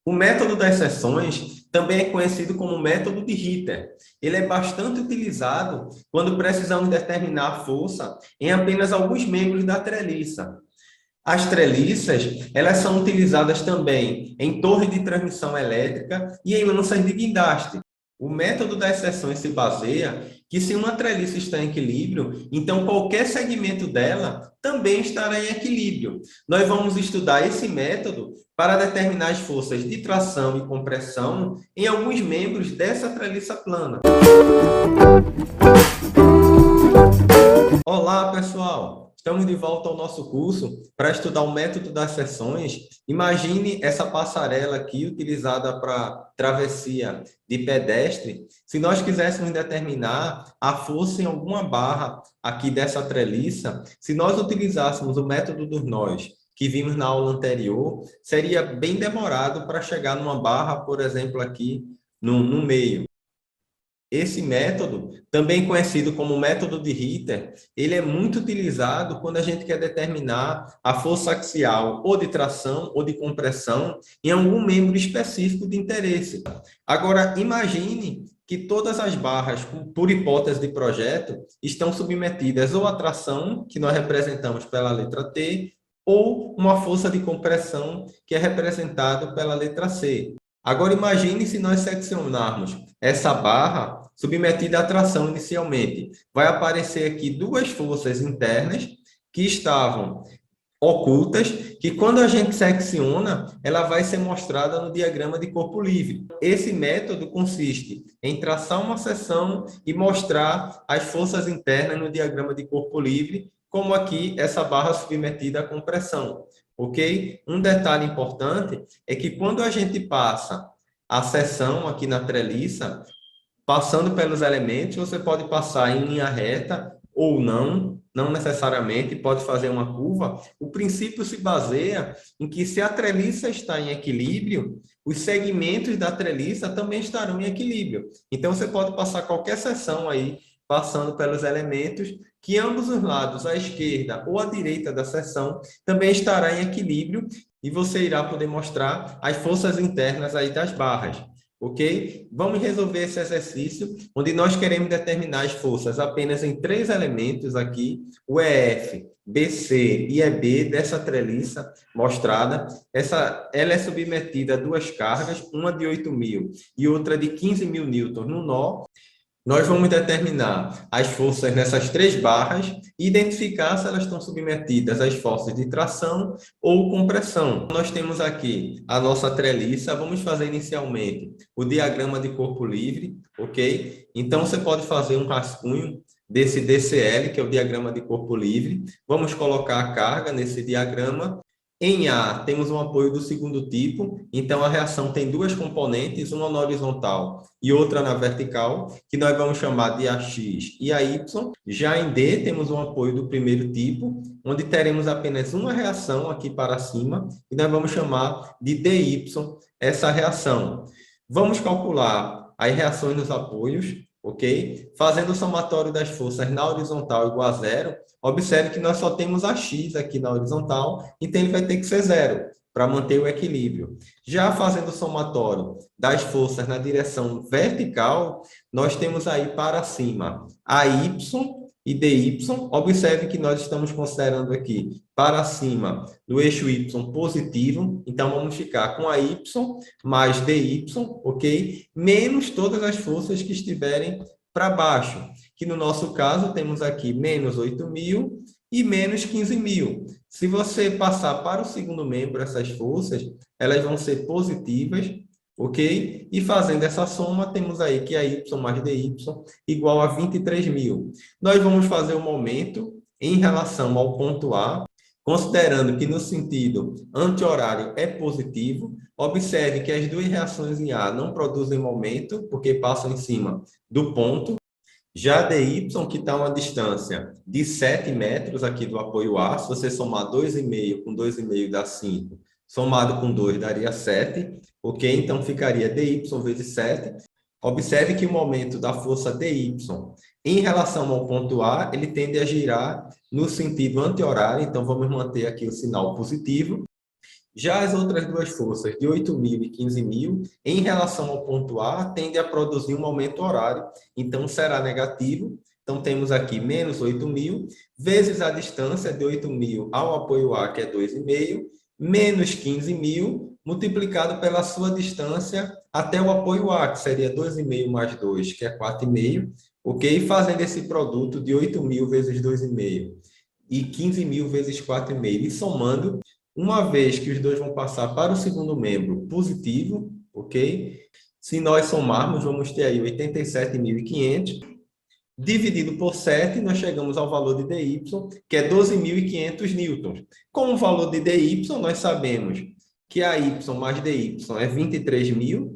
O método das seções também é conhecido como método de Ritter. Ele é bastante utilizado quando precisamos determinar a força em apenas alguns membros da treliça. As treliças, elas são utilizadas também em torre de transmissão elétrica e em lanças de guindaste. O método das seções se baseia que se uma treliça está em equilíbrio, então qualquer segmento dela também estará em equilíbrio. Nós vamos estudar esse método para determinar as forças de tração e compressão em alguns membros dessa treliça plana. Olá, pessoal! Estamos de volta ao nosso curso para estudar o método das seções. Imagine essa passarela aqui utilizada para travessia de pedestre. Se nós quiséssemos determinar a força em alguma barra aqui dessa treliça, se nós utilizássemos o método dos nós que vimos na aula anterior, seria bem demorado para chegar numa barra, por exemplo, aqui no meio. Esse método, também conhecido como método de Ritter, ele é muito utilizado quando a gente quer determinar a força axial ou de tração ou de compressão em algum membro específico de interesse. Agora, imagine que todas as barras, por hipótese de projeto, estão submetidas ou à tração, que nós representamos pela letra T, ou uma força de compressão, que é representado pela letra C. Agora, imagine se nós seccionarmos essa barra submetida à tração inicialmente. Vai aparecer aqui duas forças internas que estavam ocultas, que quando a gente secciona, ela vai ser mostrada no diagrama de corpo livre. Esse método consiste em traçar uma seção e mostrar as forças internas no diagrama de corpo livre, como aqui essa barra submetida à compressão. Ok? Um detalhe importante é que quando a gente passa a seção aqui na treliça, passando pelos elementos, você pode passar em linha reta ou não, não necessariamente, pode fazer uma curva. O princípio se baseia em que se a treliça está em equilíbrio, os segmentos da treliça também estarão em equilíbrio. Então, você pode passar qualquer seção aí, passando pelos elementos, que ambos os lados, à esquerda ou à direita da seção, também estará em equilíbrio, e você irá poder mostrar as forças internas aí das barras. Ok? Vamos resolver esse exercício, onde nós queremos determinar as forças apenas em três elementos aqui, o EF, BC e EB dessa treliça mostrada. Ela é submetida a duas cargas, uma de 8.000 e outra de 15.000 newtons no nó. Nós vamos determinar as forças nessas três barras e identificar se elas estão submetidas às forças de tração ou compressão. Nós temos aqui a nossa treliça. Vamos fazer inicialmente o diagrama de corpo livre, ok? Então, você pode fazer um rascunho desse DCL, que é o diagrama de corpo livre. Vamos colocar a carga nesse diagrama. Em A, temos um apoio do segundo tipo, então a reação tem duas componentes, uma na horizontal e outra na vertical, que nós vamos chamar de AX e AY. Já em D, temos um apoio do primeiro tipo, onde teremos apenas uma reação aqui para cima, e nós vamos chamar de DY essa reação. Vamos calcular as reações nos apoios, ok? Fazendo o somatório das forças na horizontal igual a zero, observe que nós só temos a x aqui na horizontal, então ele vai ter que ser zero para manter o equilíbrio. Já fazendo o somatório das forças na direção vertical, nós temos aí para cima a y e dy. Observe que nós estamos considerando aqui para cima do eixo y positivo, então vamos ficar com a y mais dy, ok? Menos todas as forças que estiverem para baixo, que no nosso caso temos aqui menos 8.000 e menos 15.000. Se você passar para o segundo membro essas forças, elas vão ser positivas, ok? E fazendo essa soma, temos aí que a y mais dy igual a 23.000. Nós vamos fazer o momento em relação ao ponto A, considerando que no sentido anti-horário é positivo. Observe que as duas reações em A não produzem momento, porque passam em cima do ponto. Já dy, que está a uma distância de 7 metros aqui do apoio A, se você somar 2,5 com 2,5 dá 5, somado com 2 daria 7, ok? Então ficaria dy vezes 7. Observe que o momento da força dy em relação ao ponto A, ele tende a girar no sentido anti-horário, então vamos manter aqui o sinal positivo. Já as outras duas forças, de 8.000 e 15.000, em relação ao ponto A, tendem a produzir um aumento horário, então será negativo. Então, temos aqui menos 8.000, vezes a distância de 8.000 ao apoio A, que é 2,5, menos 15.000, multiplicado pela sua distância até o apoio A, que seria 2,5 mais 2, que é 4,5, ok? Fazendo esse produto de 8.000 vezes 2,5 e 15.000 vezes 4,5, e somando, uma vez que os dois vão passar para o segundo membro positivo, ok? Se nós somarmos, vamos ter aí 87.500, dividido por 7, nós chegamos ao valor de dy, que é 12.500 newtons. Com o valor de dy, nós sabemos que a y mais dy é 23.000,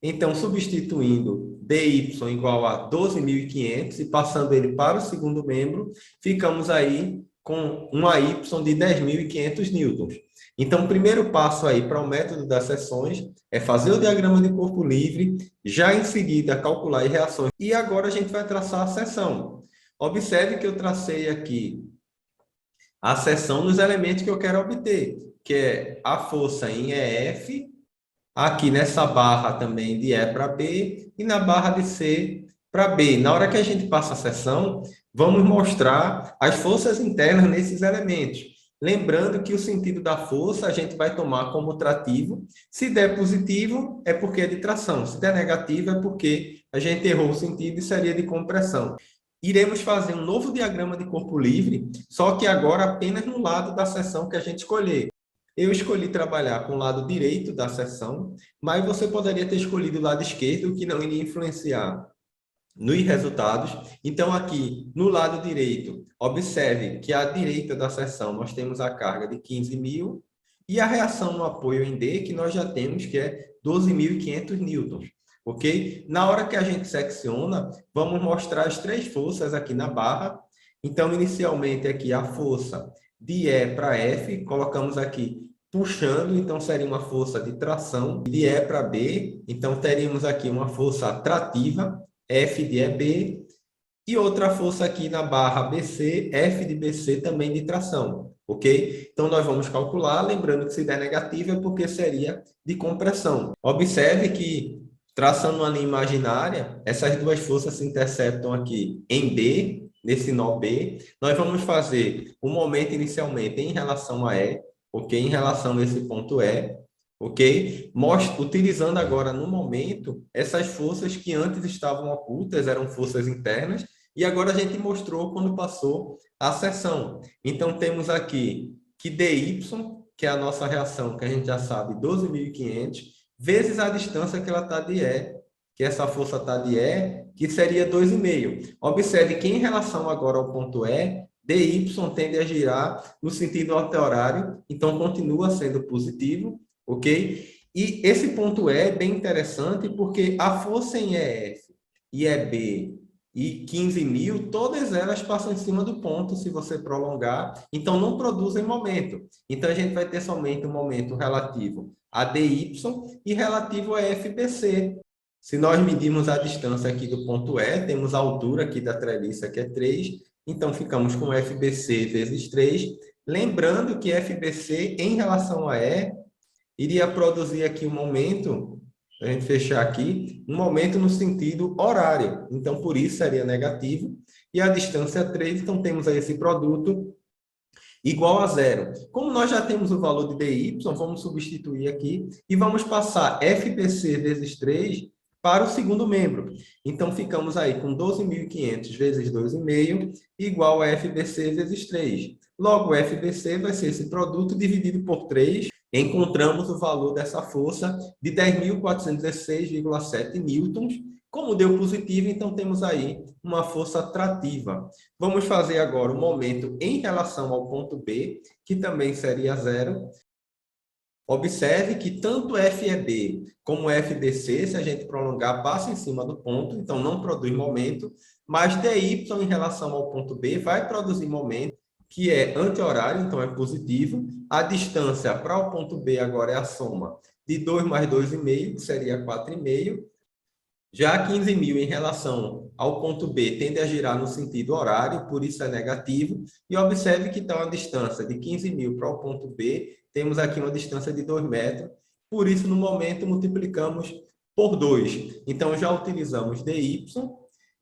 então, substituindo dy igual a 12.500 e passando ele para o segundo membro, ficamos aí com uma y de 10.500 newtons. Então, o primeiro passo aí para o método das seções é fazer o diagrama de corpo livre, já em seguida calcular as reações. E agora a gente vai traçar a seção. Observe que eu tracei aqui a seção nos elementos que eu quero obter, que é a força em EF, aqui nessa barra também de E para B e na barra de C para B. Na hora que a gente passa a seção, vamos mostrar as forças internas nesses elementos. Lembrando que o sentido da força a gente vai tomar como trativo. Se der positivo, é porque é de tração. Se der negativo, é porque a gente errou o sentido e seria de compressão. Iremos fazer um novo diagrama de corpo livre, só que agora apenas no lado da seção que a gente escolher. Eu escolhi trabalhar com o lado direito da seção, mas você poderia ter escolhido o lado esquerdo, que não iria influenciar nos resultados. Então, aqui, no lado direito, observe que à direita da seção nós temos a carga de 15.000 e a reação no apoio em D, que nós já temos, que é 12.500 newtons. Ok? Na hora que a gente secciona, vamos mostrar as três forças aqui na barra. Então, inicialmente, aqui a força de E para F, colocamos aqui puxando, então seria uma força de tração. De E para B, então teríamos aqui uma força trativa, F de EB, e outra força aqui na barra BC, F de BC também de tração, ok? Então, nós vamos calcular, lembrando que se der negativo é porque seria de compressão. Observe que, traçando uma linha imaginária, essas duas forças se interceptam aqui em B, nesse nó B. Nós vamos fazer o momento inicialmente em relação a E, ok? Em relação a esse ponto E, ok? Utilizando agora, no momento, essas forças que antes estavam ocultas, eram forças internas, e agora a gente mostrou quando passou a seção. Então, temos aqui que dy, que é a nossa reação, que a gente já sabe, 12.500, vezes a distância que ela está de E, que essa força está de E, que seria 2,5. Observe que em relação agora ao ponto E, dy tende a girar no sentido anti-horário, então continua sendo positivo, ok? E esse ponto E é bem interessante porque a força em EF e EB e 15.000, todas elas passam em cima do ponto se você prolongar, então não produzem momento. Então a gente vai ter somente um momento relativo a dy e relativo a FBC. Se nós medirmos a distância aqui do ponto E, temos a altura aqui da treliça que é 3, então ficamos com FBC vezes 3, lembrando que FBC em relação a E iria produzir aqui um momento, a gente fechar aqui, um momento no sentido horário. Então, por isso seria negativo. E a distância é 3, então temos aí esse produto igual a zero. Como nós já temos o valor de dy, vamos substituir aqui e vamos passar FBC vezes 3 para o segundo membro. Então, ficamos aí com 12.500 vezes 2,5 igual a FBC vezes 3. Logo, o FBC vai ser esse produto dividido por 3. Encontramos o valor dessa força de 10.416,7 newtons. Como deu positivo, então temos aí uma força trativa. Vamos fazer agora o momento em relação ao ponto B, que também seria zero. Observe que tanto FEB como FBC, se a gente prolongar, passa em cima do ponto, então não produz momento, mas DY em relação ao ponto B vai produzir momento, que é anti-horário, então é positivo. A distância para o ponto B agora é a soma de 2 mais 2,5, que seria 4,5. Já 15 mil em relação ao ponto B tende a girar no sentido horário, por isso é negativo. E observe que está uma distância de 15 mil para o ponto B, temos aqui uma distância de 2 metros, por isso no momento multiplicamos por 2. Então já utilizamos DY,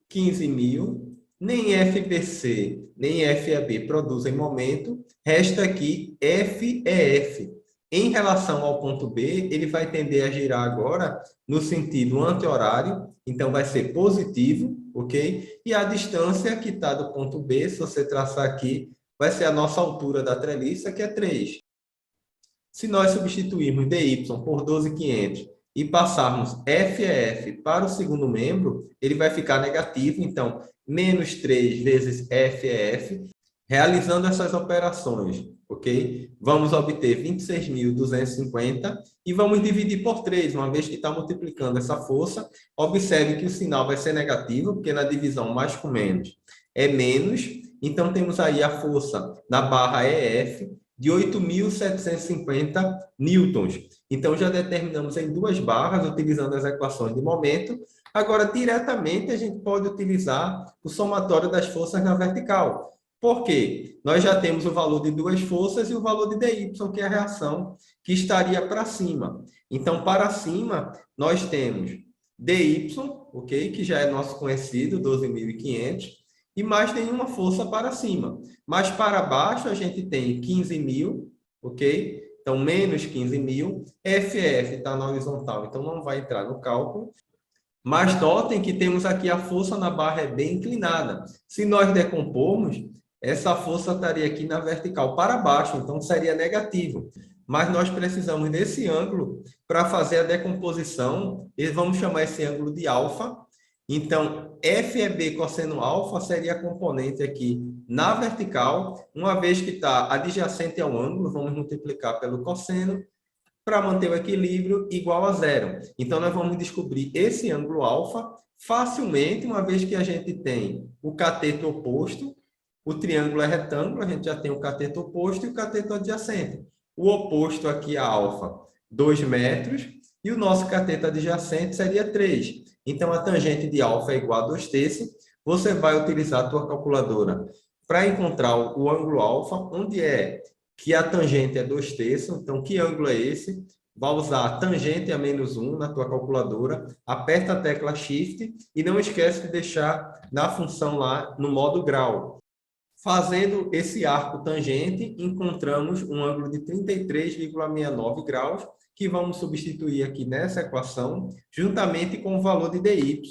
15 mil, nem FBC, nem FAB produzem momento, resta aqui FEF. Em relação ao ponto B, ele vai tender a girar agora no sentido anti-horário, então vai ser positivo, ok? E a distância que está do ponto B, se você traçar aqui, vai ser a nossa altura da treliça, que é 3. Se nós substituirmos dy por 12.500 e passarmos FEF para o segundo membro, ele vai ficar negativo, então, menos 3 vezes FEF, realizando essas operações, ok? Vamos obter 26.250 e vamos dividir por 3, uma vez que está multiplicando essa força. Observe que o sinal vai ser negativo, porque na divisão mais com menos é menos. Então, temos aí a força na barra EF de 8.750 newtons. Então, já determinamos em duas barras, utilizando as equações de momento. Agora, diretamente, a gente pode utilizar o somatório das forças na vertical. Por quê? Nós já temos o valor de duas forças e o valor de dy, que é a reação que estaria para cima. Então, para cima, nós temos dy, ok? Que já é nosso conhecido, 12.500, e mais nenhuma força para cima. Mas para baixo, a gente tem 15 mil, ok? Então, menos 15 mil. FF está na horizontal, então não vai entrar no cálculo. Mas notem que temos aqui a força na barra é bem inclinada. Se nós decompormos, essa força estaria aqui na vertical para baixo, então seria negativo. Mas nós precisamos desse ângulo para fazer a decomposição, e vamos chamar esse ângulo de alfa. Então, FEB cosseno alfa seria a componente aqui na vertical, uma vez que está adjacente ao ângulo, vamos multiplicar pelo cosseno, para manter o equilíbrio igual a zero. Então, nós vamos descobrir esse ângulo alfa facilmente, uma vez que a gente tem o cateto oposto, o triângulo é retângulo, a gente já tem o cateto oposto e o cateto adjacente. O oposto aqui, a alfa, 2 metros, e o nosso cateto adjacente seria 3. Então, a tangente de alfa é igual a 2/3. Você vai utilizar a tua calculadora para encontrar o ângulo alfa, onde é que a tangente é 2/3, então que ângulo é esse? Vai usar a tangente a -1 na tua calculadora, aperta a tecla Shift e não esquece de deixar na função lá no modo grau. Fazendo esse arco tangente, encontramos um ângulo de 33,69 graus, que vamos substituir aqui nessa equação, juntamente com o valor de dy,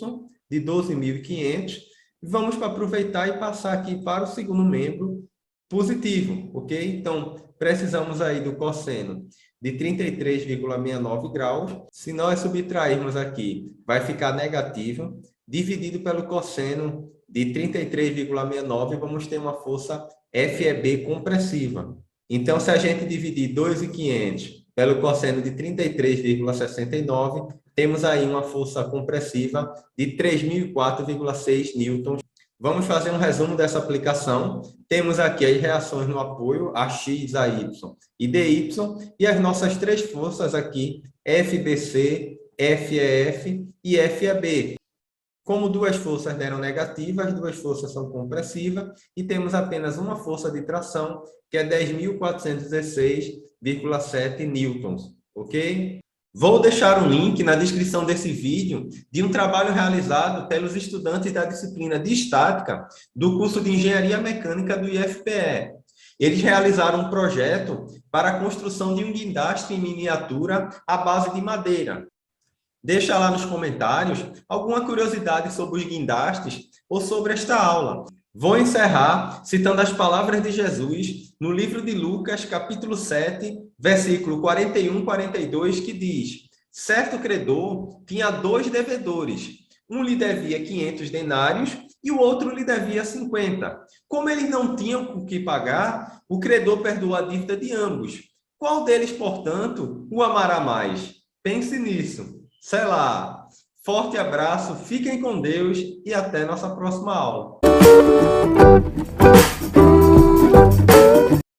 de 12.500, e vamos aproveitar e passar aqui para o segundo membro, positivo, ok? Então, precisamos aí do cosseno de 33,69 graus. Se nós subtrairmos aqui, vai ficar negativo, dividido pelo cosseno de 33,69, vamos ter uma força FEB compressiva. Então, se a gente dividir 2.500 pelo cosseno de 33,69, temos aí uma força compressiva de 3.004,6 newtons. Vamos fazer um resumo dessa aplicação. Temos aqui as reações no apoio, a X, a Y e DY, e as nossas três forças aqui, FBC, FEF e FEB. Como duas forças deram negativas, duas forças são compressivas, e temos apenas uma força de tração, que é 10.416,7 newtons, ok? Vou deixar um link na descrição desse vídeo de um trabalho realizado pelos estudantes da disciplina de Estática do curso de Engenharia Mecânica do IFPE. Eles realizaram um projeto para a construção de um guindaste em miniatura à base de madeira. Deixa lá nos comentários alguma curiosidade sobre os guindastes ou sobre esta aula. Vou encerrar citando as palavras de Jesus no livro de Lucas, capítulo 7, versículo 41 e 42, que diz: certo credor tinha 2 devedores. Um lhe devia 500 denários e o outro lhe devia 50. Como eles não tinham o que pagar, o credor perdoou a dívida de ambos. Qual deles, portanto, o amará mais? Pense nisso. Sei lá. Forte abraço, fiquem com Deus e até nossa próxima aula.